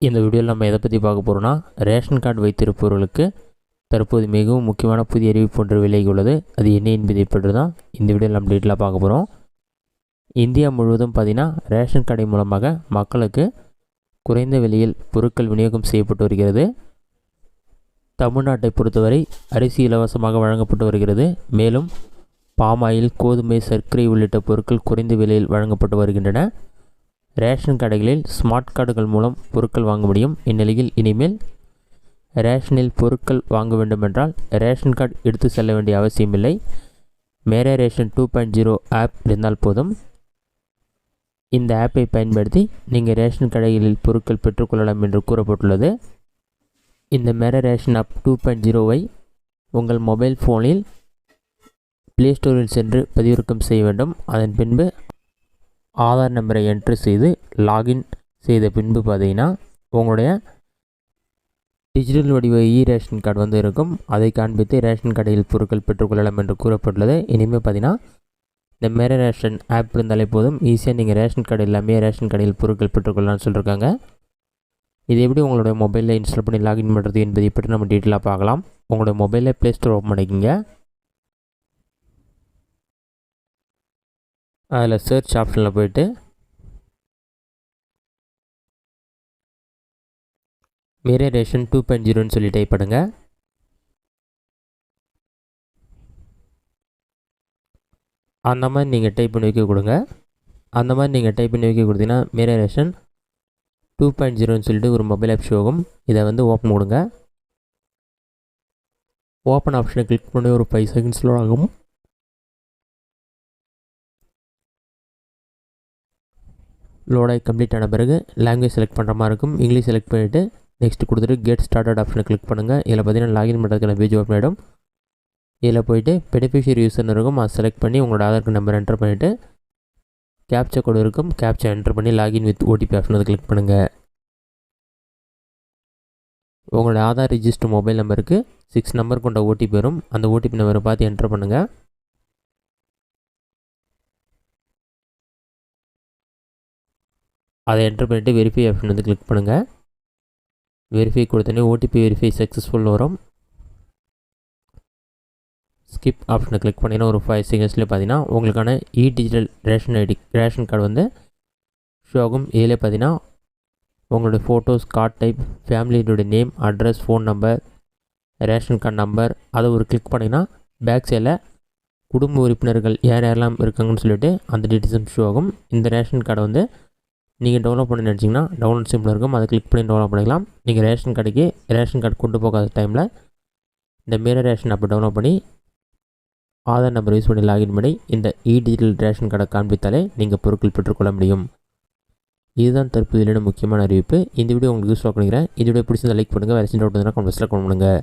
இந்த வீடியோவில் நம்ம எதை பற்றி பார்க்க போகிறோம்னா, ரேஷன் கார்டு வைத்திருப்பவர்களுக்கு தற்போது மிகவும் முக்கியமான புதிய அறிவிப்பு ஒன்று விலகி உள்ளது. அது என்ன என்பதை பற்றி தான் இந்த வீடியோவில் நம்ம டீட்டெயிலாக பார்க்க போகிறோம். இந்தியா முழுவதும் பார்த்திங்கன்னா ரேஷன் கடை மூலமாக மக்களுக்கு குறைந்த விலையில் பொருட்கள் விநியோகம் செய்யப்பட்டு வருகிறது. தமிழ்நாட்டை பொறுத்தவரை அரிசி இலவசமாக வழங்கப்பட்டு வருகிறது. மேலும் பாமாயில், கோதுமை, சர்க்கரை உள்ளிட்ட பொருட்கள் குறைந்த விலையில் வழங்கப்பட்டு வருகின்றன. ரேஷன் கடைகளில் ஸ்மார்ட் கார்டுகள் மூலம் பொருட்கள் வாங்க முடியும். இந்நிலையில் இனிமேல் ரேஷனில் பொருட்கள் வாங்க வேண்டுமென்றால் ரேஷன் கார்டு எடுத்து செல்ல வேண்டிய அவசியமில்லை. மேரே ரேஷன் 2.0 ஆப் இருந்தால் போதும். இந்த ஆப்பை பயன்படுத்தி நீங்கள் ரேஷன் கடைகளில் பொருட்கள் பெற்றுக்கொள்ளலாம் என்று கூறப்பட்டுள்ளது. இந்த மேரே ரேஷன் ஆப் 2.0வை உங்கள் மொபைல் ஃபோனில் ப்ளே ஸ்டோரில் சென்று பதிவிறக்கம் செய்ய வேண்டும். அதன் பின்பு ஆதார் நம்பரை என்ட்ரு செய்து லாகின் செய்த பின்பு பார்த்தீங்கன்னா உங்களுடைய டிஜிட்டல் வடிவ ரேஷன் கார்டு இருக்கும். அதை காண்பித்து ரேஷன் கடையில் பொருட்கள் பெற்றுக்கொள்ளலாம் என்று கூறப்பட்டுள்ளது. இனிமேல் பார்த்தீங்கன்னா இந்த மேரே ரேஷன் ஆப் இருந்தாலே போதும், ஈஸியாக நீங்கள் ரேஷன் கார்டு எல்லாமே ரேஷன் கடையில் பொருட்கள் பெற்றுக்கொள்ளலாம்னு சொல்லியிருக்காங்க. இது எப்படி உங்களுடைய மொபைலில் இன்ஸ்டால் பண்ணி லாகின் பண்ணுறது என்பதை பற்றி நம்ம டீட்டெயிலாக பார்க்கலாம். உங்களுடைய மொபைலில் ப்ளே ஸ்டோர் ஓப்பன் பண்ணிக்கோங்க. அதில் சர்ச் ஆப்ஷனில் போய்ட்டு மேரே ரேஷன் 2.0ன்னு சொல்லி டைப் பண்ணுங்க. அந்த மாதிரி நீங்கள் டைப் பண்ணி வைக்க கொடுங்க. அந்த மாதிரி நீங்கள் டைப் பண்ணி வைக்க கொடுத்தீங்கன்னா மேரே ரேஷன் 2.0ன்னு சொல்லிட்டு ஒரு மொபைல் ஆப் ஷோ ஆகும். இதை ஓப்பன் கொடுங்க. ஓப்பன் ஆப்ஷனை கிளிக் பண்ணி ஒரு 5 செகண்ட்ஸ் லோட் ஆகும். லோடாகி கம்ப்ளீட் ஆன பிறகு லாங்குவேஜ் செலக்ட் பண்ணுற மாதிரி இருக்கும். இங்கிலீஷ் செலக்ட் பண்ணிவிட்டு நெக்ஸ்ட் கொடுத்துட்டு கெட் ஸ்டார்டட் ஆப்ஷனை கிளிக் பண்ணுங்கள். இதில் பார்த்தீங்கன்னா லாகின் பண்ணுறதுக்கான பேஜ் ஓப்பன் ஆகிடும். இதில் போய்ட்டு பெனிஃபிஷியரி யூசர்னு இருக்கும், அதை செலக்ட் பண்ணி உங்களோட ஆதார் கார்டு நம்பர் என்டர் பண்ணிவிட்டு கேப்சா கோடு இருக்கும், கேப்சா என்டர் பண்ணி லாகின் வித் ஓடிபி ஆப்ஷன் அதை கிளிக் பண்ணுங்கள். உங்களோட ஆதார் ரிஜிஸ்டர் மொபைல் நம்பருக்கு 6 நம்பர் கொண்ட ஓடிபி வரும். அந்த ஓடிபி நம்பரை பார்த்து என்டர் பண்ணுங்கள். அதை என்டர் பண்ணிவிட்டு வெரிஃபை ஆப்ஷன் கிளிக் பண்ணுங்கள். வெரிஃபை கொடுத்தோன்னே ஓடிபி வெரிஃபை சக்ஸஸ்ஃபுல் வரும். ஸ்கிப் ஆப்ஷனை கிளிக் பண்ணிங்கன்னா ஒரு 5 செகண்ட்ஸ்லேயே பார்த்தீங்கன்னா உங்களுக்கான டிஜிட்டல் ரேஷன் கார்டு ஷோ ஆகும். இதில் பார்த்தீங்கன்னா உங்களுடைய ஃபோட்டோஸ், கார்டு டைப், ஃபேமிலியோட name, address, phone number, ration card number அதை ஒரு கிளிக் பண்ணிங்கன்னா பேக் சைடில் குடும்ப உறுப்பினர்கள் யாரெல்லாம் இருக்காங்கன்னு சொல்லிட்டு அந்த டீட்டெயில்ஸும் ஷோ ஆகும். இந்த ரேஷன் கார்டை நீங்கள் டவுன்லோட் பண்ணி நினச்சிங்கன்னா டவுன்லோட் சிம்பிள் இருக்கும், அதை கிளிக் பண்ணி டவுன்லோட் பண்ணிக்கலாம். நீங்கள் ரேஷன் கார்டு கொண்டு போகாத டைமில் இந்த மேரே ரேஷன் ஆப்பை டவுன்லோட் பண்ணி ஆதார் நம்பர் யூஸ் பண்ணி லாகின் பண்ணி இந்த டிஜிட்டல் ரேஷன் கார்டை காண்பித்தாலே நீங்கள் பொருட்கள் பெற்றுக்கொள்ள முடியும். இதுதான் தற்போதைய முக்கியமான அறிவிப்பு. இந்த வீடியோ உங்களுக்கு யூஸ் பண்ணிக்கிறேன். இந்த வீடியோ பிடிச்சிருந்தா லைக் பண்ணுங்கள். வேறு சின்ன டவுட் இருந்தால் கமெண்ட்ஸில் கமெண்ட் பண்ணுங்கள்.